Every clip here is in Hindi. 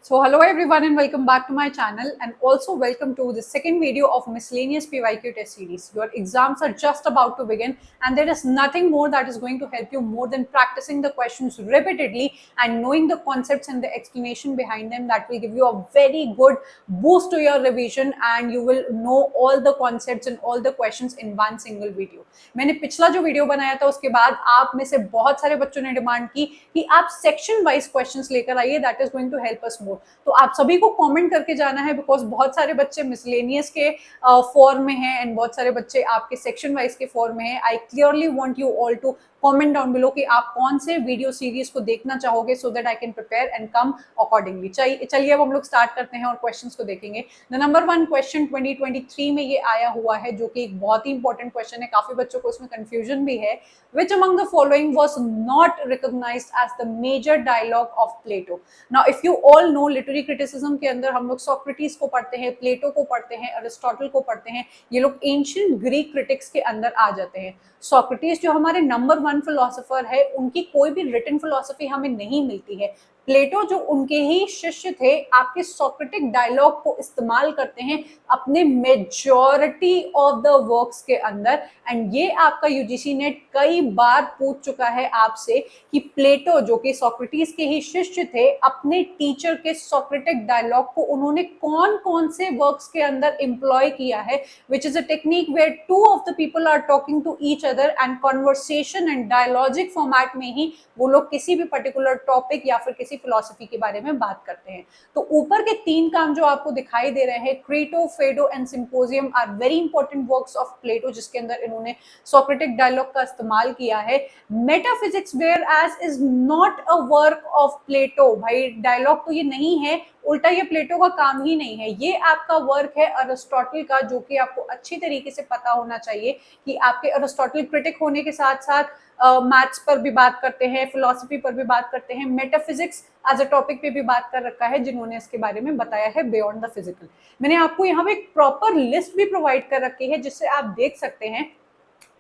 So hello everyone and welcome back to my channel, and also welcome to the second video of miscellaneous PYQ test series. Your exams are just about to begin and there is nothing more that is going to help you more than practicing the questions repeatedly and knowing the concepts and the explanation behind them. That will give you a very good boost to your revision and you will know all the concepts and all the questions in one single video. मैंने पिछला जो वीडियो बनाया था उसके बाद आप में से बहुत सारे बच्चों ने डिमांड की कि आप सेक्शन वाइज क्वेश्चंस लेकर आइए, that is going to help us more. तो आप सभी को कमेंट करके जाना है बिकॉज बहुत सारे बच्चे मिसलेनियस के फॉर्म में हैं एंड बहुत सारे बच्चे आपके सेक्शन वाइज के फॉर्म में हैं। I clearly want you all to comment down below कि आप कौन से वीडियो सीरीज को देखना चाहोगे so that I can prepare and come accordingly. चलिए अब हम लोग स्टार्ट करते हैं और क्वेश्चंस को देखेंगे। द नंबर 1 क्वेश्चन 2023 में ये आया हुआ है जो कि एक बहुत ही इंपॉर्टेंट क्वेश्चन है, काफी बच्चों को इसमें कंफ्यूजन भी है। Which among the following was not recognized as the major dialogue of Plato? Now, if you all know, literary criticism के अंदर हम लोग सोक्रेटिस को पढ़ते हैं, प्लेटो को पढ़ते हैं, अरिस्टोटल को पढ़ते हैं, ये लोग एंशिएंट ग्रीक क्रिटिक्स के अंदर आ जाते हैं। सोक्रेटिस जो हमारे नंबर 1 फिलोसोफर है, उनकी कोई भी रिटन फिलोसफी हमें नहीं मिलती है। प्लेटो जो उनके ही शिष्य थे, आपके सोक्रेटिक डायलॉग को इस्तेमाल करते हैं अपने मेजॉरिटी ऑफ द वर्क्स के अंदर। एंड ये आपका यूजीसी नेट कई बार पूछ चुका है आपसे कि प्लेटो जो कि सोक्रेटिस के ही शिष्य थे, अपने टीचर के सोक्रेटिक डायलॉग को उन्होंने कौन कौन से वर्क्स के अंदर एम्प्लॉय किया है, which is a technique where two of the people are talking to each other and conversation and dialogic format में ही वो लोग किसी भी पर्टिकुलर टॉपिक या फिर किसी फिलॉसफी के बारे में बात करते हैं। तो ऊपर के 3 काम जो आपको दिखाई दे रहे हैं, Crito, Phaedo and Symposium, are very important works of Plato जिसके अंदर इन्होंने सोक्रेटिक डायलॉग का इस्तेमाल किया है। Metaphysics whereas is not a work of Plato. भाई डायलॉग तो ये नहीं है, उल्टा ये प्लेटो का काम ही नहीं है, ये आपका वर्क है अरिस्टोटल का, जो कि आपको अच्छी तरीके से पता होना चाहिए कि आपके अरिस्टोटल क्रिटिक होने के साथ साथ मैथ्स पर भी बात करते हैं, फिलॉसफी पर भी बात करते हैं, मेटाफिजिक्स एज अ टॉपिक पे भी बात कर रखा है, जिन्होंने इसके बारे में बताया है बियॉन्ड द फिजिकल। मैंने आपको यहाँ पे एक प्रॉपर लिस्ट भी प्रोवाइड कर रखी है जिससे आप देख सकते हैं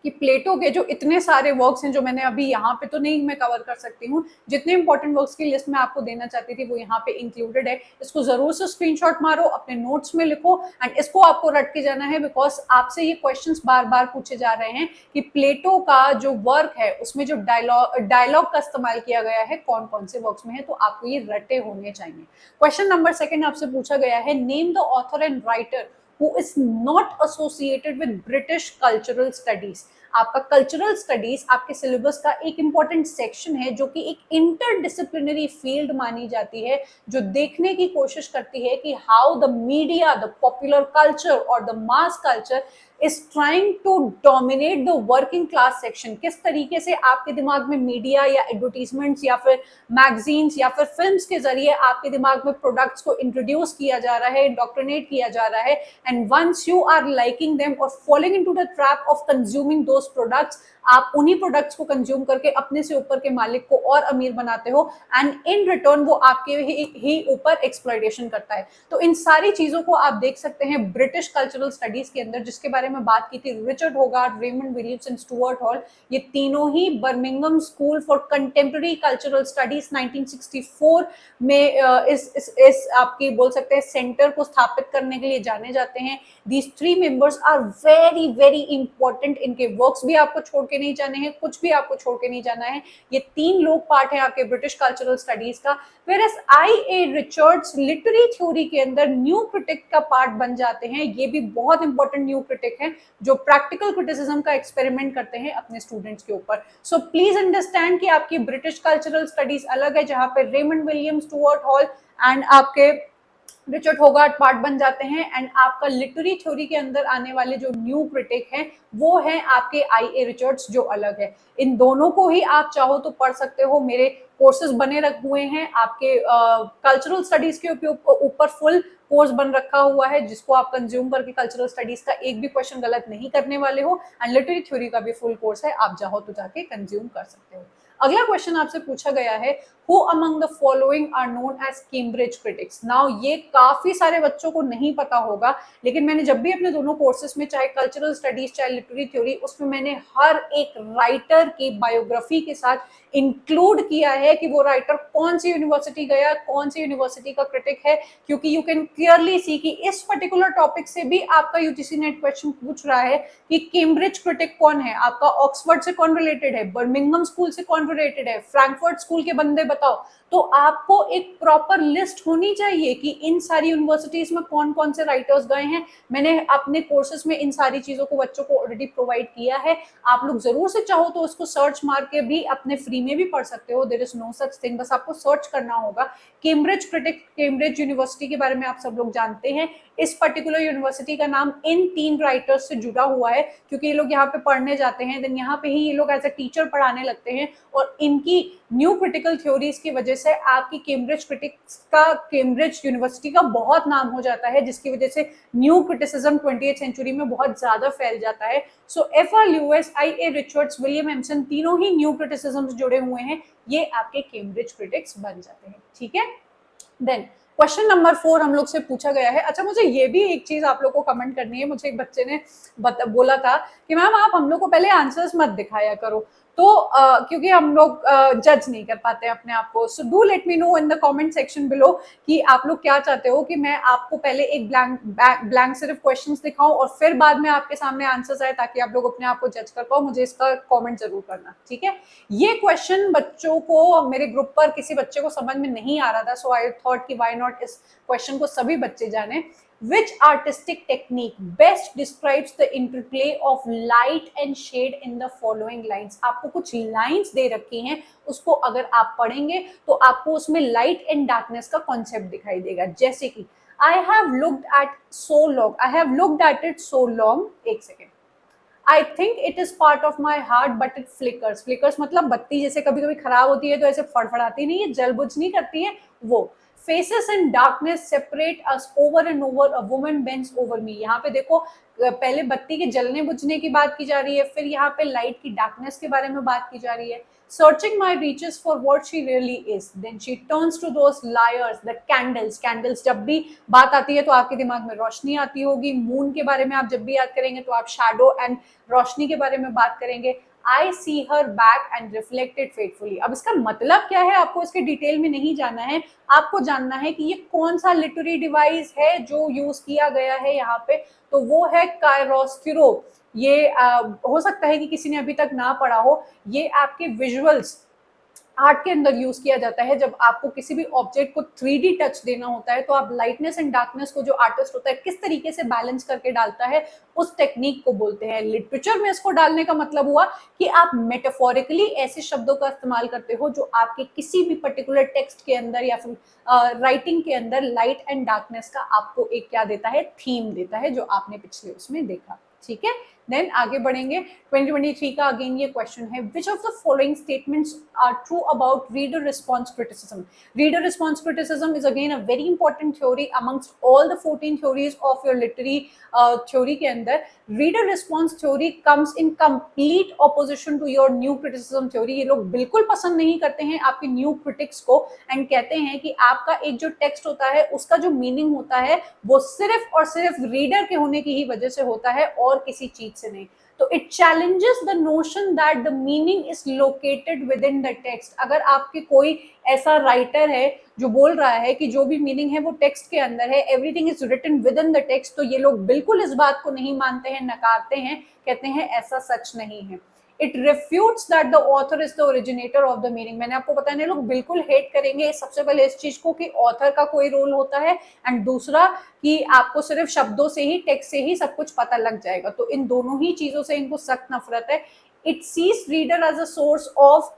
कि प्लेटो के जो इतने सारे वर्क्स हैं, जो मैंने अभी यहाँ पे तो नहीं मैं कवर कर सकती हूँ, जितने इंपॉर्टेंट वर्क्स की लिस्ट मैं आपको देना चाहती थी वो यहाँ पे इंक्लूडेड है। इसको जरूर से स्क्रीनशॉट मारो, अपने नोट्स में लिखो एंड इसको आपको रट के जाना है बिकॉज आपसे ये क्वेश्चंस बार बार पूछे जा रहे हैं कि प्लेटो का जो वर्क है उसमें जो डायलॉग का इस्तेमाल किया गया है कौन कौन से वर्क्स में है, तो आपको ये रटे होने चाहिए। क्वेश्चन नंबर 2 आपसे पूछा गया है, name the author and writer who is not associated with British cultural studies। आपका कल्चरल स्टडीज आपके सिलेबस का एक इंपॉर्टेंट सेक्शन है जो कि एक इंटरडिसिप्लिनरी फील्ड मानी जाती है, जो देखने की कोशिश करती है कि how the media, the popular culture और the mass culture is trying to dominate the working class section. किस तरीके से आपके दिमाग में मीडिया या एडवर्टीजमेंट्स या फिर मैगजीन्स या फिर फिल्म्स के जरिए आपके दिमाग में प्रोडक्ट्स को इंट्रोड्यूस किया जा रहा है, इंडोक्ट्रिनेट किया जा रहा है, and once you are liking them और following into the trap of consuming those products, आप उन्हीं प्रोडक्ट्स को कंज्यूम करके अपने से ऊपर के मालिक को और अमीर बनाते हो एंड इन रिटर्न वो आपके ही ऊपर एक्सप्लॉयटेशन करता है। तो इन सारी चीजों को आप देख सकते हैं ब्रिटिश कल्चरल स्टडीज के अंदर, जिसके बारे में बात की थी Richard Hoggart, Raymond Williams and Stuart Hall. ये तीनों ही Birmingham school for contemporary cultural studies 1964 में इस आपकी बोल सकते हैं सेंटर को स्थापित करने के लिए जाने जाते हैं। These 3 members are very very important. इनके वर्क्स भी आपको छोड़ के नहीं जाने हैं, कुछ भी आपको छोड़ के नहीं जाना है। ये 3 लोग पार्ट है आपके ब्रिटिश कल्चरल स्टडीज का। Whereas I.A. Richards literary theory के अंदर न्यू क्रिटिक का पार्ट बन जाते हैं। ये भी बहुत इंपॉर्टेंट न्यू क्रिटिक है जो प्रैक्टिकल क्रिटिसिज्म का एक्सपेरिमेंट करते हैं अपने स्टूडेंट्स के ऊपर। सो प्लीज अंडरस्टैंड कि आपकी ब्रिटिश कल्चरल स्टडीज अलग है, जहां पे Raymond Williams, Stuart hall and आपके रिचर्ड होगार्थ पार्ट बन जाते हैं, एंड आपका लिटरेरी थ्योरी के अंदर आने वाले जो न्यू क्रिटिक हैं वो हैं आपके I.A. रिचर्ड्स जो अलग है। इन दोनों को ही आप चाहो तो पढ़ सकते हो, मेरे कोर्सेज बने रखे हुए हैं आपके कल्चरल स्टडीज के ऊपर फुल कोर्स बन रखा हुआ है जिसको आप कंज्यूम करके कल्चरल स्टडीज का एक भी क्वेश्चन गलत नहीं करने वाले हो, एंड लिटरेरी थ्योरी का भी फुल कोर्स है, आप चाहो तो जाके कंज्यूम कर सकते हो। अगला क्वेश्चन आपसे पूछा गया है, who among the following are known as Cambridge critics. Now ये काफी सारे बच्चों को नहीं पता होगा, लेकिन मैंने जब भी अपने दोनों कोर्सेज में, चाहे कल्चरल स्टडीज चाहे लिटरेरी थ्योरी, उसमें मैंने हर एक राइटर की बायोग्राफी के साथ इंक्लूड किया है कि वो राइटर कौन सी यूनिवर्सिटी गया, कौन सी यूनिवर्सिटी का क्रिटिक है, क्योंकि यू कैन क्लियरली सी कि इस पर्टिकुलर टॉपिक से भी आपका यूजीसी नेट क्वेश्चन पूछ रहा है कि कैम्ब्रिज क्रिटिक कौन है, आपका ऑक्सफोर्ड से कौन रिलेटेड है, बर्मिंघम स्कूल से कौन रिलेटेड है, फ्रैंकफर्ट स्कूल के बंदे बताओ। तो आपको एक प्रॉपर लिस्ट होनी चाहिए कि इन सारी यूनिवर्सिटीज में कौन कौन से राइटर्स गए हैं। मैंने अपने कोर्सेज में इन सारी चीजों को बच्चों को ऑलरेडी प्रोवाइड किया है। आप लोग जरूर से चाहो तो उसको सर्च मार के भी अपने फ्री में भी पढ़ सकते हो, there is no such thing. बस आपको सर्च करना होगा। कैम्ब्रिज क्रिटिक, कैम्ब्रिज यूनिवर्सिटी के बारे में आप सब लोग जानते हैं। इस पर्टिकुलर यूनिवर्सिटी का नाम इन 3 राइटर्स से जुड़ा हुआ है, क्योंकि ये लोग यहाँ पे पढ़ने जाते हैं, देन यहाँ पे ही ये लोग एज ए टीचर पढ़ाने लगते हैं, और इनकी न्यू क्रिटिकल थ्योरीज की वजह से आपकी कैम्ब्रिज क्रिटिक्स का, कैम्ब्रिज यूनिवर्सिटी का बहुत नाम हो जाता है, जिसकी वजह से न्यू क्रिटिसिज्म 20th सेंचुरी में बहुत ज्यादा फैल जाता है। So F R. Leavis, I A. Richards, William Empson, तीनों ही न्यू क्रिटिसिज्म जुड़े हुए हैं, ये आपके कैम्ब्रिज क्रिटिक्स बन जाते हैं। ठीक है, देन क्वेश्चन नंबर 4 हम लोग से पूछा गया है। अच्छा, मुझे ये भी एक चीज आप लोग को कमेंट करनी है। मुझे एक बच्चे ने बोला था कि मैम आप हम लोग को पहले आंसर्स मत दिखाया करो, तो क्योंकि हम लोग जज नहीं कर पाते अपने आप को। So do let me know in the comment section below कि आप लोग क्या चाहते हो कि मैं आपको पहले एक ब्लैंक सिर्फ क्वेश्चंस दिखाऊं और फिर बाद में आपके सामने आंसर्स आए, ताकि आप लोग अपने आप को जज कर पाओ। मुझे इसका कमेंट जरूर करना, ठीक है। ये क्वेश्चन बच्चों को मेरे ग्रुप पर किसी बच्चे को समझ में नहीं आ रहा था, सो आई थॉट कि व्हाई नॉट इस क्वेश्चन को सभी बच्चे जाने। Which artistic technique best describes the interplay of light and shade in the following lines? आपको कुछ लाइंस दे रखी हैं, उसको अगर आप पढ़ेंगे तो आपको उसमें लाइट एंड डार्कनेस का कॉन्सेप्ट दिखाई देगा। जैसे कि I have looked at so long, I have looked at it so long, एक second, I think it is part of my heart but it flickers. Flickers मतलब बत्ती जैसे कभी कभी खराब होती है तो ऐसे फड़फड़ाती नहीं है, जल बुझ नहीं करती है वो। Faces in darkness separate us over and over, a woman bends over me. यहाँ पे देखो, पहले बत्ती के जलने बुझने की बात की जा रही है, फिर यहाँ पे लाइट की डार्कनेस के बारे में बात की जा रही है। Searching my reaches for what she really is. Then she turns to those liars, the candles. Candles जब भी बात आती है तो आपके दिमाग में रोशनी आती होगी। मून के बारे में आप जब भी याद करेंगे तो आप शैडो एंड रोशनी के बारे में बात करेंगे। I see her back and reflected faithfully. अब इसका मतलब क्या है आपको इसके डिटेल में नहीं जानना है, आपको जानना है कि ये कौन सा लिटरेरी डिवाइस है जो यूज किया गया है यहाँ पे, तो वो है कायरोस्क्यूरो। ये हो सकता है कि किसी ने अभी तक ना पढ़ा हो। ये आपके विजुअल्स आर्ट के अंदर यूज किया जाता है। जब आपको किसी भी ऑब्जेक्ट को 3D टच देना होता है तो आप लाइटनेस एंड डार्कनेस को जो आर्टिस्ट होता है किस तरीके से बैलेंस करके डालता है, उस टेक्निक को बोलते हैं। लिटरेचर में इसको डालने का मतलब हुआ कि आप मेटाफोरिकली ऐसे शब्दों का इस्तेमाल करते हो जो आपके किसी भी पर्टिकुलर टेक्स्ट के अंदर या फिर राइटिंग के अंदर लाइट एंड डार्कनेस का आपको एक क्या देता है, थीम देता है, जो आपने पिछले उसमें देखा। ठीक है, देन आगे बढ़ेंगे। 2023 का अगेन ये क्वेश्चन है, which of the following statements are true about reader response criticism. Reader response criticism is again a very important theory amongst all the 14 theories of your literary theory के अंदर। Reader response theory comes in complete opposition to your new criticism theory. ये लोग बिल्कुल पसंद नहीं करते हैं आपके न्यू क्रिटिक्स को एंड कहते हैं कि आपका एक जो टेक्स्ट होता है उसका जो मीनिंग होता है वो सिर्फ और सिर्फ रीडर के होने की ही वजह से होता है और किसी चीज से नहीं। तो it challenges the notion that the meaning is located with in the text. अगर आपके कोई ऐसा राइटर है जो बोल रहा है कि जो भी मीनिंग है वो टेक्स्ट के अंदर है, everything is written within the text, तो ये लोग बिल्कुल इस बात को नहीं मानते हैं, नकारते हैं, कहते हैं ऐसा सच नहीं है। It refutes that the author is the originator of the meaning. मैंने आपको बताया, लोग बिल्कुल हेट करेंगे सबसे पहले इस चीज को कि ऑथर का कोई रोल होता है, एंड दूसरा कि आपको सिर्फ शब्दों से ही, टेक्स्ट से ही सब कुछ पता लग जाएगा। तो इन दोनों ही चीजों से इनको सख्त नफरत है। It sees reader as a source of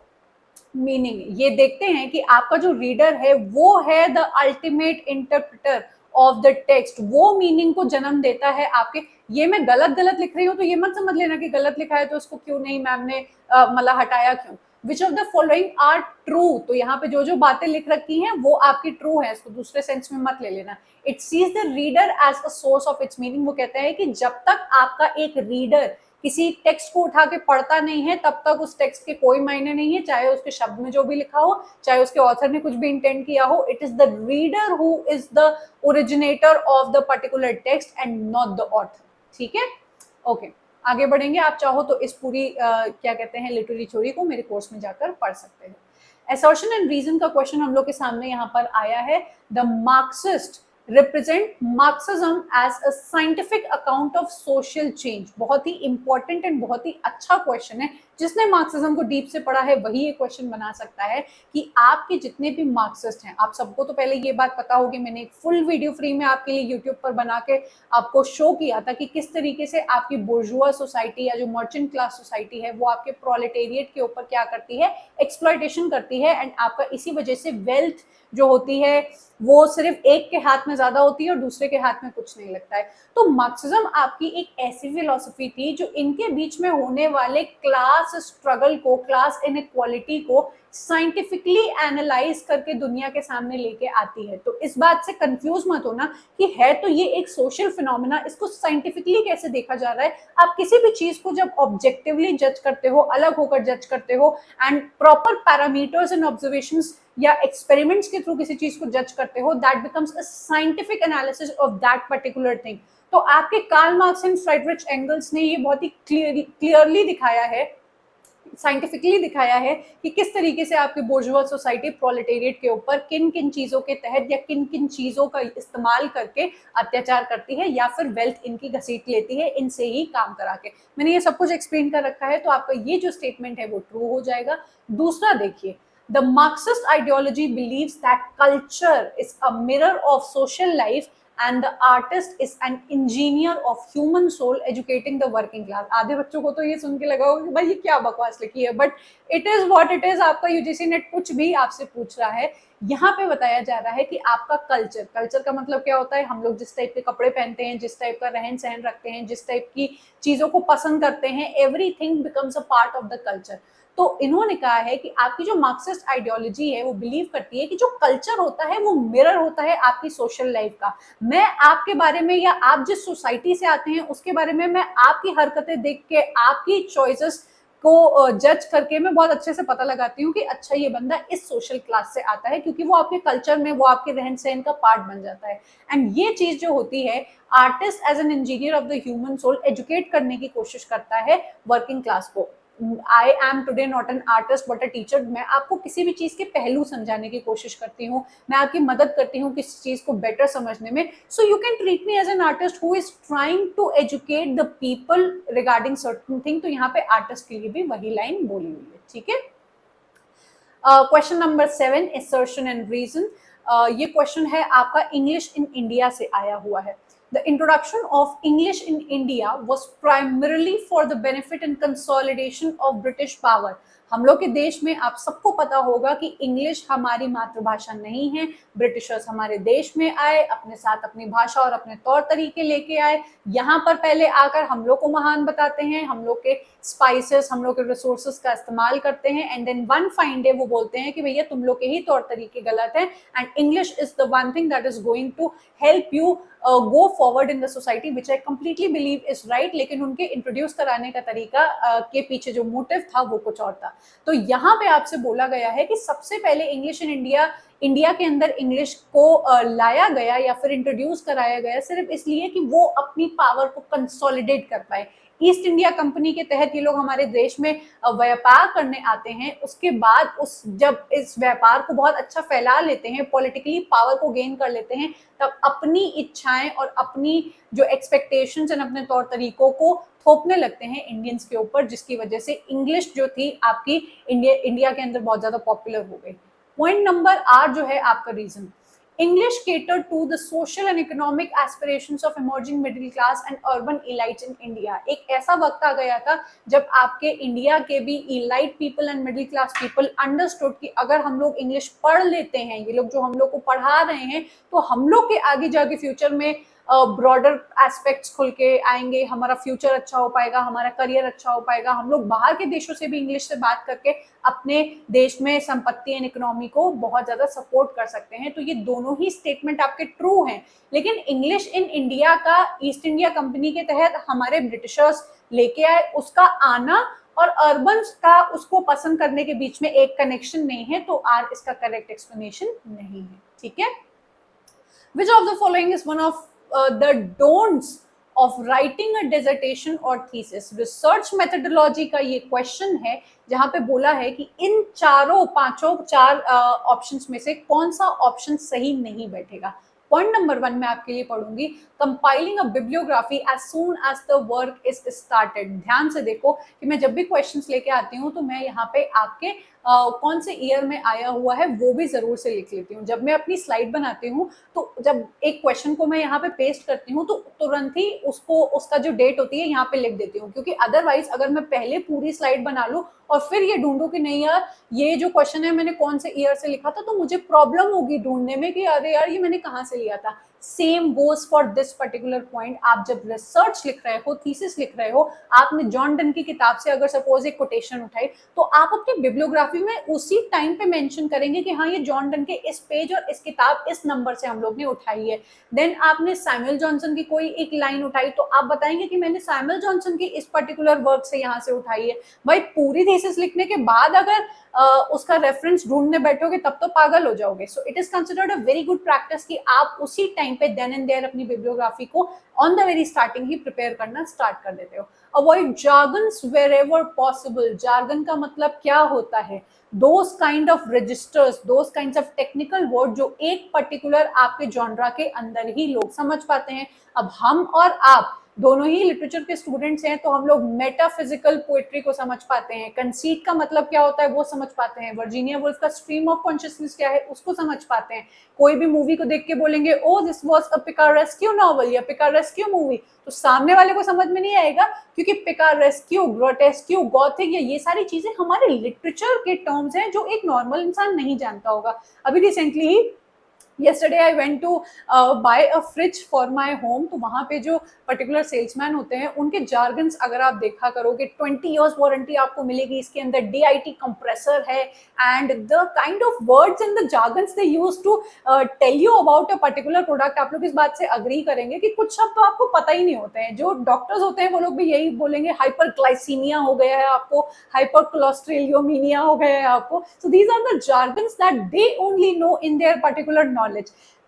meaning. ये देखते हैं कि आपका जो रीडर है वो है the ultimate interpreter of the text, वो मीनिंग को जन्म देता है आपके। ये मैं गलत लिख रही हूँ तो ये मत समझ लेना कि गलत लिखा है तो इसको क्यों नहीं मैम ने मतलब हटाया क्यों। Which of the following are true, तो यहाँ पे जो जो बातें लिख रखी हैं वो आपकी ट्रू है, इसको दूसरे सेंस में मत ले लेना। It sees the reader as a source of its meaning. वो कहता है कि जब तक आपका एक रीडर किसी टेक्स्ट को उठा के पढ़ता नहीं है तब तक उस टेक्स्ट के कोई मायने नहीं है, चाहे उसके शब्द में जो भी लिखा हो, चाहे उसके ऑथर ने कुछ भी इंटेंड किया हो. It is the reader who is the originator of the particular text and not the author. ठीक है, ओके. आगे बढ़ेंगे. आप चाहो तो इस पूरी क्या कहते हैं लिटरेरी थ्योरी को मेरे कोर्स में जाकर पढ़ सकते हैं. असर्शन एंड रीजन का क्वेश्चन हम लोग के सामने यहाँ पर आया है. The Marxist represent Marxism as a scientific account of social change. बहुत ही इंपॉर्टेंट एंड बहुत ही अच्छा क्वेश्चन है. जिसने मार्क्सिज्म को डीप से पढ़ा है वही ये क्वेश्चन बना सकता है कि आपके जितने भी मार्क्सिस्ट हैं, आप सबको तो पहले ये बात पता होगी, मैंने एक फुल वीडियो फ्री में आपके लिए यूट्यूब पर बना के आपको शो किया था कि किस तरीके से आपकी बुर्जुआ सोसाइटी या जो मर्चेंट क्लास सोसाइटी है वो आपके प्रोलेटेरिएट के ऊपर क्या करती है, एक्सप्लॉयटेशन करती है. एंड आपका इसी वजह से वेल्थ जो होती है वो सिर्फ एक के हाथ में ज्यादा होती है और दूसरे के हाथ में कुछ नहीं लगता है. तो मार्क्सिज्म आपकी एक ऐसी फिलॉसफी थी जो इनके बीच में होने वाले क्लास स्ट्रगल को, क्लास इनइक्वालिटी को साइंटिफिकली एनालाइज करके दुनिया के सामने लेके आती है. तो इस बात से कंफ्यूज मत होना कि है तो ये एक सोशल फिनोमेना, इसको साइंटिफिकली कैसे देखा जा रहा है. आप किसी भी चीज को जब ऑब्जेक्टिवली जज करते हो, अलग होकर जज करते हो and proper parameters and observations या एक्सपेरिमेंट्स के थ्रू किसी चीज को जज करते हो, that becomes a scientific analysis of that particular thing. तो आपके Karl Marx and Friedrich Engels ने ये बहुत ही क्लियरली दिखाया है, साइंटिफिकली दिखाया है कि किस तरीके से आपकी बोर्जुआ सोसाइटी प्रोलेटेरिएट के ऊपर किन किन चीजों के तहत या किन किन चीजों का इस्तेमाल करके अत्याचार करती है या फिर वेल्थ इनकी घसीट लेती है इनसे ही काम करा के. मैंने ये सब कुछ एक्सप्लेन कर रखा है तो आपका ये जो स्टेटमेंट है वो ट्रू हो जाएगा. दूसरा देखिए, the Marxist ideology believes that culture is a mirror of social life and the artist is an engineer of human soul educating the working class. आधे बच्चों को तो ये सुन के लगा होगा कि भाई ये क्या बकवास लिखी है, but it is what it is. आपका यूजीसी नेट कुछ भी आपसे पूछ रहा है, यहाँ पे बताया जा रहा है कि आपका कल्चर, कल्चर का मतलब क्या होता है, हम लोग जिस टाइप के कपड़े पहनते हैं, जिस टाइप का रहन सहन रखते हैं, जिस टाइप की चीजों को पसंद करते हैं, everything becomes a part of the culture. तो इन्होंने कहा है कि आपकी जो मार्क्सिस्ट आइडियोलॉजी है वो बिलीव करती है कि जो कल्चर होता है वो मिरर होता है आपकी सोशल लाइफ का. मैं आपके बारे में या आप जिस सोसाइटी से आते हैं उसके बारे में मैं आपकी हरकतें देख के, आपकी चॉइसेस को जज करके मैं बहुत अच्छे से पता लगाती हूँ कि अच्छा ये बंदा इस सोशल क्लास से आता है, क्योंकि वो आपके कल्चर में, वो आपके रहन सहन का पार्ट बन जाता है. एंड ये चीज जो होती है, artist as an engineer of the human soul educate करने की कोशिश करता है वर्किंग क्लास को. I am today not an artist but a teacher. मैं आपको किसी भी चीज के पहलू समझाने की कोशिश करती हूँ, मैं आपकी मदद करती हूँ किसी चीज को बेटर समझने में. So you can treat me as an artist who is trying to educate the people regarding certain thing. तो यहाँ पे आर्टिस्ट के लिए भी वही लाइन बोली हुई है. ठीक है. Question number 7, assertion and reason. ये क्वेश्चन है आपका इंग्लिश इन इंडिया से आया हुआ है. The introduction of English in India was primarily for the benefit and consolidation of British power. हम लोग के देश में आप सबको पता होगा कि इंग्लिश हमारी मातृभाषा नहीं है. ब्रिटिशर्स हमारे देश में आए, अपने साथ अपनी भाषा और अपने तौर तरीके लेके आए, यहाँ पर पहले आकर हम लोग को महान बताते हैं, हम लोग के स्पाइसेस, हम लोग के रिसोर्सेज का इस्तेमाल करते हैं, and then one fine day वो बोलते हैं कि भैया तुम लोग के ही तौर तरीके गलत हैं and English is the one thing that is going to help you go forward in the society, which I completely believe is right. लेकिन उनके इंट्रोड्यूस कराने का तरीका के पीछे जो मोटिव था वो कुछ और था. तो यहाँ पे आपसे बोला गया है कि सबसे पहले इंग्लिश इन इंडिया के अंदर इंग्लिश को लाया गया या फिर इंट्रोड्यूस कराया गया सिर्फ इसलिए कि वो अपनी पावर को कंसोलिडेट कर पाए. ईस्ट इंडिया कंपनी के तहत ये लोग हमारे देश में व्यापार करने आते हैं. उसके बाद जब इस व्यापार को बहुत अच्छा फैला लेते हैं, पॉलिटिकली पावर को गेन कर लेते हैं, तब अपनी इच्छाएं और अपनी जो एक्सपेक्टेशंस एंड अपने तौर तरीकों को थोपने लगते हैं इंडियंस के ऊपर, जिसकी वजह से इंग्लिश जो थी आपकी इंडिया के अंदर बहुत ज्यादा पॉपुलर हो गई. पॉइंट नंबर 8 जो है आपका reason, English catered to the social and economic aspirations of emerging middle class and urban elites in India. एक ऐसा वक्त आ गया था जब आपके इंडिया के भी elite people and middle class people understood कि अगर हम लोग इंग्लिश पढ़ लेते हैं, ये लोग जो हम लोग को पढ़ा रहे हैं, तो हम लोग के आगे जाके फ्यूचर में ब्रॉडर एस्पेक्ट्स खुल के आएंगे, हमारा फ्यूचर अच्छा हो पाएगा, हमारा करियर अच्छा हो पाएगा, हम लोग बाहर के देशों से भी इंग्लिश से बात करके अपने देश में संपत्ति एंड इकोनॉमी को बहुत ज्यादा सपोर्ट कर सकते हैं। तो ये दोनों ही स्टेटमेंट आपके ट्रू हैं। लेकिन इंग्लिश इन इंडिया का ईस्ट इंडिया कंपनी के तहत हमारे ब्रिटिशर्स लेके आए, उसका आना और अर्बन का उसको पसंद करने के बीच में एक कनेक्शन नहीं है, तो आर इसका करेक्ट एक्सप्लेनेशन नहीं है। ठीक है, which of the following is one of the don'ts of writing a dissertation और थीसिस। रिसर्च मेथोडोलॉजी का ये क्वेश्चन है जहां पे बोला है कि इन चार ऑप्शंस में से कौन सा ऑप्शन सही नहीं बैठेगा। पॉइंट नंबर 1 मैं आपके लिए पढ़ूंगी, compiling a bibliography as soon as the work is started. ध्यान से देखो कि मैं जब भी क्वेश्चंस लेके आती हूँ तो मैं यहाँ पे आपके कौन से ईयर में आया हुआ है वो भी जरूर से लिख लेती हूँ। जब मैं अपनी स्लाइड बनाती हूँ तो जब एक क्वेश्चन को मैं यहाँ पे पेस्ट करती हूँ तो तुरंत ही उसका जो डेट होती है यहाँ पे लिख देती हूँ, क्योंकि अदरवाइज अगर मैं पहले पूरी स्लाइड बना लूँ और फिर ये ढूंढूं कि नहीं यार ये जो क्वेश्चन है मैंने कौन से ईयर से लिखा था, तो मुझे प्रॉब्लम होगी ढूंढने में कि अरे यार ये मैंने कहाँ से लिया था। Same goes for this particular point. आप जब रिसर्च लिख रहे हो, थीसिस लिख रहे हो, आपने जॉन डन की किताब से अगर सपोज एक कोटेशन उठाई तो आप अपनी बिब्लियोग्राफी में उसी टाइम पे मेंशन करेंगे कि हाँ ये जॉन डन के इस पेज और इस किताब इस नंबर से हम लोग ने उठाई है। देन आपने सैमुअल जॉनसन की कोई एक लाइन उठाई तो आप बताएंगे कि मैंने सैमुअल जॉनसन की इस पर्टिकुलर वर्क से यहाँ से उठाई है। भाई पूरी थीसिस लिखने के बाद अगर उसका रेफरेंस ढूंढने बैठोगे तब तो पागल हो जाओगे। So it is considered a very good practice कि आप उसी टाइम पे देन एंड देयर अपनी बिब्लियोग्राफी को ऑन द वेरी स्टार्टिंग ही प्रिपेयर करना स्टार्ट कर देते हो। Avoid jargons wherever possible. Jargon का मतलब क्या होता है? Those kind of registers, those kind of technical word जो एक पर्टिकुलर आपके जॉनरा के अंदर ही लोग समझ पाते हैं। अब हम और आप दोनों ही लिटरेचर के स्टूडेंट्स हैं तो हम लोग मेटाफिजिकल पोएट्री को समझ पाते हैं, कंसीट का मतलब क्या होता है वो समझ पाते हैं, वर्जीनिया वुल्फ का स्ट्रीम ऑफ कॉन्शियसनेस क्या है उसको समझ पाते हैं। कोई भी मूवी को देख के बोलेंगे ओ दिस वाज अ पिकारेस्क्यू नॉवल या पिकारेस्क्यू मूवी, तो सामने वाले को समझ में नहीं आएगा, क्योंकि पिकारेस्क्यू, ग्रोटेस्क्यू, गॉथिक या ये सारी चीजें हमारे लिटरेचर के टर्म्स हैं जो एक नॉर्मल इंसान नहीं जानता होगा। अभी recently he yesterday I went to buy a fridge for my home, तो वहाँ पे जो पर्टिकुलर सेल्समैन होते हैं उनके जार्गन्स अगर आप देखा करोगे 20 years वारंटी आपको मिलेगी, इसके अंदर DIT कंप्रेसर है and the kind of words and the jargons they use to tell you about a particular product. आप लोग इस बात से अग्री करेंगे कि कुछ शब्द तो आपको पता ही नहीं होते हैं। जो डॉक्टर्स होते हैं वो लोग भी यही बोलेंगे, हाइपरग्लाइसीमिया हो गया है आपको, हाइपरकोलेस्ट्रेलियोमिनिया हो गया है आपको। So these are the jargons that they only know in their particular knowledge,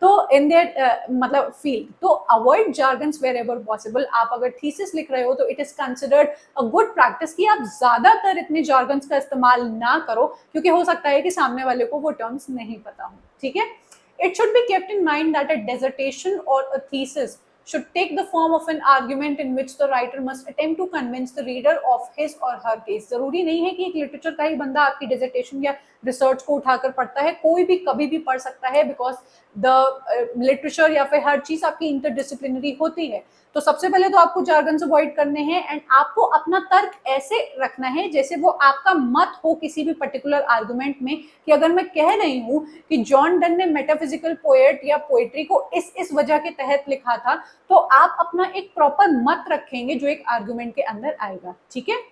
तो इन देयर मतलब फील्ड। तो avoid jargons wherever possible. आप अगर थीसिस लिख रहे हो तो it is considered a good practice कि आप ज्यादातर इतने जार्गन्स का इस्तेमाल ना करो, क्योंकि हो सकता है कि सामने वाले को वो टर्म्स नहीं पता हो। ठीक है, it should be kept in mind that a dissertation और a thesis should take the form of an argument in which the writer must attempt to convince the reader of his or her case। जरूरी नहीं है कि एक लिटरेचर का ही बंदा आपकी डिसर्टेशन या रिसर्च को उठाकर पढ़ता है, कोई भी कभी भी पढ़ सकता है, बिकॉज द लिटरेचर या फिर हर चीज आपकी इंटरडिसिप्लिनरी होती है। तो सबसे पहले तो आपको जार्गन्स अवॉइड करने हैं एंड आपको अपना तर्क ऐसे रखना है जैसे वो आपका मत हो किसी भी पर्टिकुलर आर्गुमेंट में, कि अगर मैं कह रही हूँ कि जॉन डन ने मेटाफिजिकल पोएट या पोएट्री को इस वजह के तहत लिखा था, तो आप अपना एक प्रॉपर मत रखेंगे जो एक आर्गुमेंट के अंदर आएगा। ठीक है,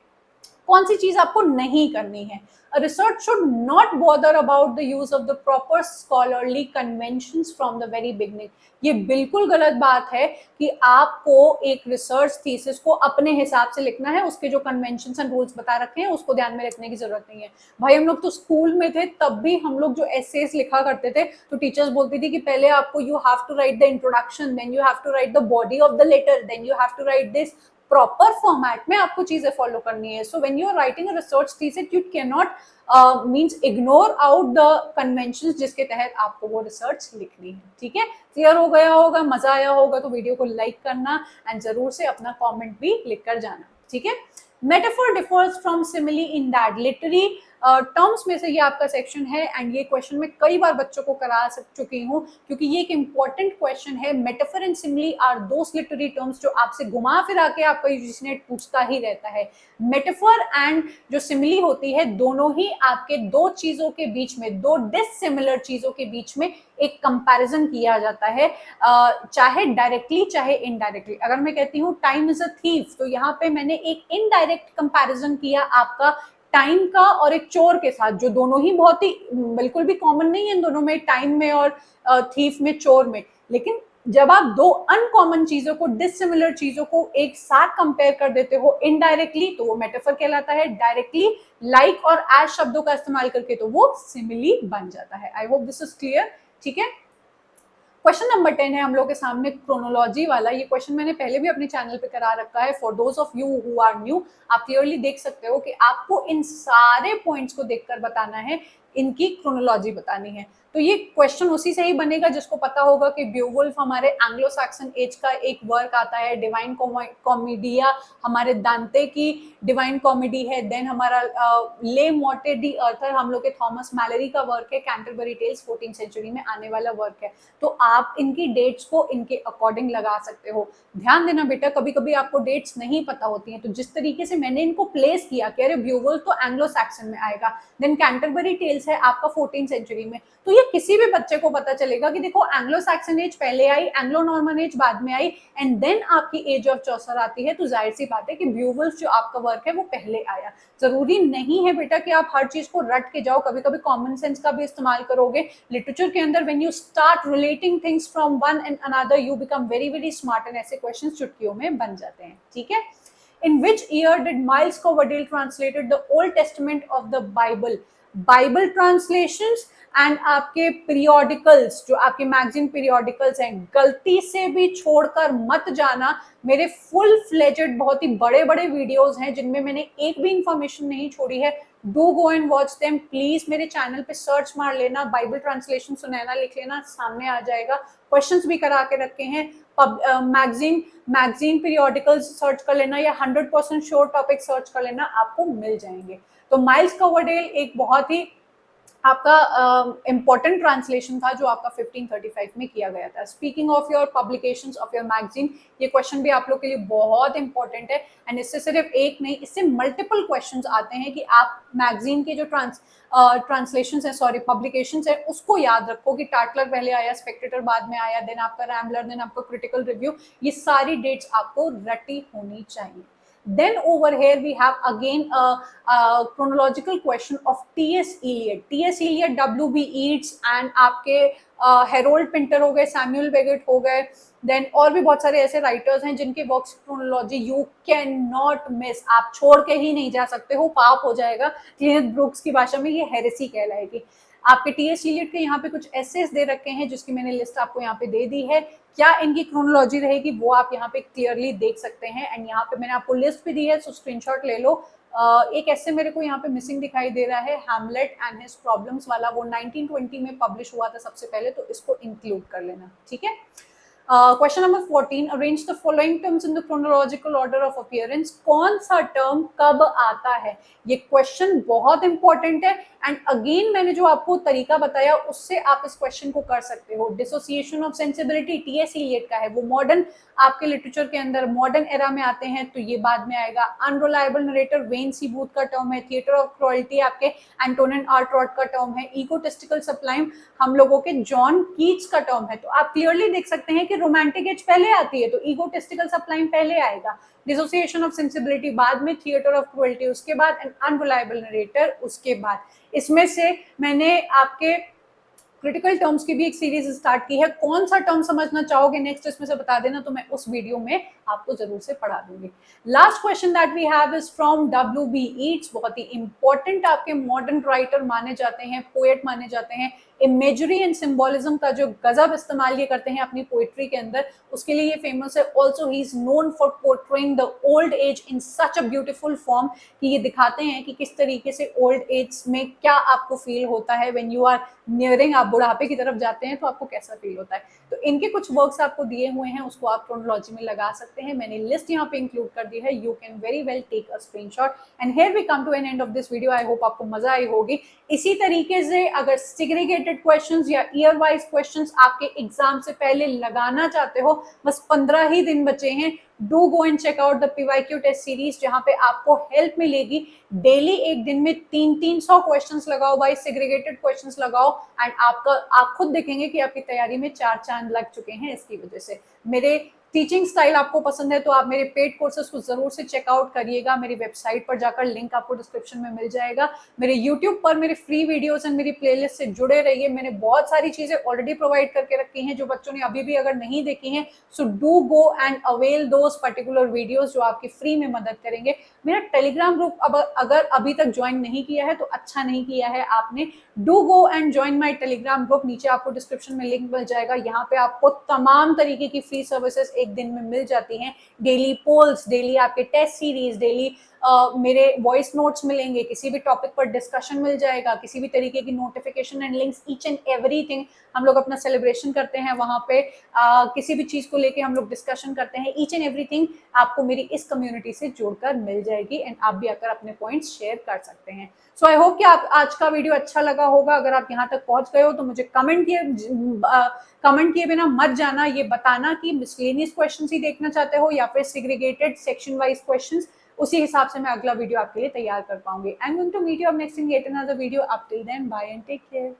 कौन सी चीज आपको नहीं करनी है? A research should not bother about the use of the proper scholarly conventions from the very beginning। ये बिल्कुल गलत बात है कि आपको एक रिसर्च थीसिस को अपने हिसाब से लिखना है, उसके जो कन्वेंशंस एंड रूल्स बता रखे हैं उसको ध्यान में रखने की जरूरत नहीं है। भाई हम लोग तो स्कूल में थे तब भी हम लोग जो एसेस लिखा करते थे तो टीचर्स बोलती थी कि पहले आपको you have to write the introduction, then you have to write the body of the letter, then you have to write this. Proper format में आपको चीजें फॉलो करनी है। So when you are writing a research thesis you can not means ignore out the conventions जिसके तहत आपको वो रिसर्च लिखनी है। ठीक है, क्लियर हो गया होगा, मजा आया होगा तो वीडियो को लाइक करना एंड जरूर से अपना कमेंट भी लिख कर जाना। ठीक है, metaphor differs from simile in that literary terms में से ये आपका सेक्शन है एंड ये क्वेश्चन मैं कई बार बच्चों को करा चुकी हूँ क्योंकि ये एक इंपॉर्टेंट क्वेश्चन है। Metaphor and simile are those literary terms जो आपसे घुमा फिरा के आपका यूजीसी नेट पूछता ही रहता है। मेटाफर एंड जो सिमिली होती है दोनों ही आपके दो चीजों के बीच में, दो डिसिमिलर चीजों के बीच में एक कंपैरिजन किया जाता है, चाहे डायरेक्टली चाहे इनडायरेक्टली। अगर मैं कहती हूँ टाइम इज अ थीफ, तो यहाँ पे मैंने एक इनडायरेक्ट कंपैरिजन किया आपका टाइम का और एक चोर के साथ, जो दोनों ही बहुत ही बिल्कुल भी कॉमन नहीं है इन दोनों में, टाइम में और थीफ में, चोर में। लेकिन जब आप दो अनकॉमन चीजों को, डिसिमिलर चीजों को एक साथ कंपेयर कर देते हो इनडायरेक्टली, तो वो मेटाफर कहलाता है। डायरेक्टली लाइक और एज शब्दों का इस्तेमाल करके तो वो सिमिली बन जाता है। I hope this is clear. ठीक है, क्वेश्चन नंबर 10 है हम लोग के सामने क्रोनोलॉजी वाला। ये क्वेश्चन मैंने पहले भी अपने चैनल पे करा रखा है। For those of you who are new, आप क्लियरली देख सकते हो कि आपको इन सारे पॉइंट्स को देखकर बताना है, इनकी क्रोनोलॉजी बतानी है। तो ये क्वेश्चन उसी से ही बनेगा जिसको पता होगा कि ब्यूवुल्फ हमारे एंग्लो सैक्सन एज का एक वर्क आता है। डिवाइन कॉमेडिया हमारे दांते की डिवाइन कॉमेडी है। देन हमारा ले मोटे डी अर्थर हम लोग के थॉमस मैलरी का वर्क है। कैंटरबरी टेल्स 14th सेंचुरी में आने वाला वर्क है। तो आप इनकी डेट्स को इनके अकॉर्डिंग लगा सकते हो। ध्यान देना बेटा, कभी कभी आपको डेट्स नहीं पता होती हैं, तो जिस तरीके से मैंने इनको प्लेस किया कि अरे ब्यूवुल्फ तो एंग्लो सैक्सन में आएगा, देन कैंटरबरी टेल्स है आपका 14th सेंचुरी में, तो ये किसी भी बच्चे को पता चलेगा कि देखो एंग्लो सैक्सन एज पहले आई, एंग्लो नॉर्मन एज बाद में आई, एंड देन आपकी एज ऑफ चौसर आती है। तो जाहिर सी बात है कि ब्यूवुल्फ जो आपका वर्क है वो पहले आया। जरूरी नहीं है बेटा कि आप हर चीज को रट के जाओ, कभी कभी कॉमन सेंस का भी इस्तेमाल करोगे। लिटरेचर के अंदर when you start relating things from one and another you become very very smart, and ऐसे क्वेश्चंस चुटकियों में बन जाते हैं। ठीक है, In which year did Miles Coverdale translated the Old Testament of the Bible? Bible translations and आपके पीरियोडिकल्स, जो आपके मैगजीन पीरियोडिकल्स हैं, गलती से भी छोड़कर मत जाना। मेरे फुल फ्लेजेड बहुत ही बड़े बड़े वीडियोस हैं जिनमें मैंने एक भी इंफॉर्मेशन नहीं छोड़ी है। Do go and watch them please. मेरे चैनल पे सर्च मार लेना, बाइबल ट्रांसलेशन सुनैना लिख लेना, सामने आ जाएगा। क्वेश्चंस भी करा के रखे हैं। मैगजीन पीरियोडिकल्स सर्च कर लेना या 100% श्योर टॉपिक सर्च कर लेना, आपको मिल जाएंगे। तो माइल्स कवरडेल एक बहुत ही आपका इम्पोर्टेंट ट्रांसलेशन था जो आपका 1535 में किया गया था। Speaking of your publications of your magazine, ये क्वेश्चन भी आप लोग के लिए बहुत इंपॉर्टेंट है, एंड इससे सिर्फ एक नहीं, इससे मल्टीपल क्वेश्चंस आते हैं कि आप मैगजीन के जो ट्रांसलेशंस है, सॉरी पब्लिकेशंस है, उसको याद रखो कि टाटलर पहले आया, स्पेक्टेटर बाद में आया, देन आपका रैम्बलर, देन आपका क्रिटिकल रिव्यू। ये सारी डेट्स आपको रटी होनी चाहिए। Then over here we have again a chronological question of T.S. Eliot. T.S. Eliot, W.B. Yeats and आपके हेरोल्ड पिंटर हो गए, सैमुअल बेगेट हो गए, देन और भी बहुत सारे ऐसे राइटर्स हैं जिनके works chronology you can not miss. आप छोड़ के ही नहीं जा सकते हो, पाप हो जाएगा। क्लिनेथ ब्रूक्स की भाषा में ये हेरेसी कहलाएगी। आपके टीएस एलियट के यहाँ पे कुछ एसेस दे रखे हैं जिसकी मैंने लिस्ट आपको यहाँ पे दे दी है। क्या इनकी क्रोनोलॉजी रहेगी वो आप यहाँ पे क्लियरली देख सकते हैं, एंड यहाँ पे मैंने आपको लिस्ट भी दी है, सो स्क्रीनशॉट ले लो। एक ऐसे मेरे को यहाँ पे मिसिंग दिखाई दे रहा है, हैमलेट एंड हिज प्रॉब्लम्स वाला, वो 1920 में पब्लिश हुआ था सबसे पहले, तो इसको इंक्लूड कर लेना। ठीक है, question number 14, arrange the following terms in the chronological order of appearance. कौन सा टर्म कब आता है, ये क्वेश्चन बहुत इंपॉर्टेंट है, एंड अगेन मैंने जो आपको तरीका बताया उससे आप इस क्वेश्चन को कर सकते हो। Dissociation of sensibility T S Eliot का है, वो मॉडर्न आपके लिटरेचर के अंदर मॉडर्न एरा में आते हैं, तो ये बाद में आएगा। Unreliable narrator Wayne C Booth का टर्म है। थिएटर ऑफ क्रुएल्टी आपके एंटोनिन आर्टरॉट का टर्म है। इगोटिस्टिकल सप्लाइम हम लोगों के जॉन कीट्स का टर्म है। तो आप क्लियरली देख सकते हैं कि रोमांटिक एज पहले आती है, तो इगोटिस्टिकल सप्लाइम पहले आएगा, डिसोसिएशन ऑफ सेंसिबिलिटी बाद में, थिएटर ऑफ क्रुएल्टी उसके बाद, एंड अनरिलायबल नरेटर उसके बाद। इसमें से मैंने आपके क्रिटिकल टर्म्स की भी एक सीरीज स्टार्ट की है। कौन सा टर्म समझना चाहोगे नेक्स्ट इसमें से बता देना, तो मैं उस वीडियो में आपको जरूर से पढ़ा दूंगी। Last question that we have is from W.B. Yeats। बहुत ही इंपॉर्टेंट आपके मॉडर्न राइटर माने जाते हैं, पोएट माने जाते हैं। इमेजरी एंड सिंबोलिज्म का जो गजब इस्तेमाल ये करते हैं अपनी पोइट्री के अंदर, उसके लिए ये फेमस है। Also he is known for portraying the old age in such a beautiful form, कि ये दिखाते हैं कि किस तरीके से ओल्ड एज में क्या आपको फील होता है, व्हेन यू आर नियरिंग, आप बुढ़ापे की तरफ जाते हैं तो आपको कैसा फील होता है। तो इनके कुछ वर्क्स आपको दिए हुए हैं, उसको आप क्रोनोलॉजी में लगा सकते हैं। मैंने लिस्ट यहाँ पे इंक्लूड कर दी है, you can very well take a screenshot. And here we come to an end of this video. I hope आपको मजा आई होगी। इसी तरीके से अगर सेग्रीगेटेड क्वेश्चंस या ईयर वाइज क्वेश्चंस आपके एग्जाम से पहले लगाना चाहते हो, बस 15 ही दिन बचे हैं, do go and check out the PYQ test series, जहां पे आपको हेल्प मिलेगी। डेली एक दिन में 300 क्वेश्चंस लगाओ भाई, सेग्रीगेटेड क्वेश्चंस लगाओ, एंड आप खुद देखेंगे कि आपकी तैयारी में 4 चांद लग चुके हैं इसकी वजह से। मेरे टीचिंग स्टाइल आपको पसंद है तो आप मेरे पेड कोर्सेज को जरूर से चेकआउट करिएगा। मेरी वेबसाइट पर जाकर लिंक आपको डिस्क्रिप्शन में मिल जाएगा। मेरे यूट्यूब पर मेरे फ्री वीडियोस एंड मेरी प्लेलिस्ट से जुड़े रहिए। मैंने बहुत सारी चीजें ऑलरेडी प्रोवाइड करके रखी हैं जो बच्चों ने अभी भी अगर नहीं देखी हैं, so do go and avail those particular videos जो आपकी फ्री में मदद करेंगे। मेरा टेलीग्राम ग्रुप अगर अभी तक ज्वाइन नहीं किया है तो अच्छा नहीं किया है आपने। Do go and join my Telegram group, नीचे आपको डिस्क्रिप्शन में लिंक मिल जाएगा। यहाँ पे आपको तमाम तरीके की फ्री सर्विसेज एक दिन में मिल जाती हैं। डेली पोल्स, डेली आपके टेस्ट सीरीज, डेली मेरे वॉइस नोट्स मिलेंगे, किसी भी टॉपिक पर डिस्कशन मिल जाएगा, किसी भी तरीके की notification and links, each and everything. हम लोग अपना सेलिब्रेशन करते हैं वहाँ पे, किसी भी चीज़ को लेके हम लोग डिस्कशन करते हैं। ईच एंड एवरीथिंग आपको मेरी इस कम्युनिटी से जुड़कर मिल जाएगी, एंड आप भी आकर अपने पॉइंट्स शेयर कर सकते हैं। सो आई होप कि आप आज का वीडियो अच्छा लगा होगा। अगर आप यहाँ तक पहुँच गए हो तो मुझे कमेंट किए बिना मत जाना, ये बताना कि मिसलेनियस क्वेश्चंस ही देखना चाहते हो या फिर सेग्रीगेटेड सेक्शन वाइज क्वेश्चंस। उसी हिसाब से मैं अगला वीडियो आपके लिए तैयार कर पाऊंगी। I am going to meet you up next in yet another video. Up till then bye and take care.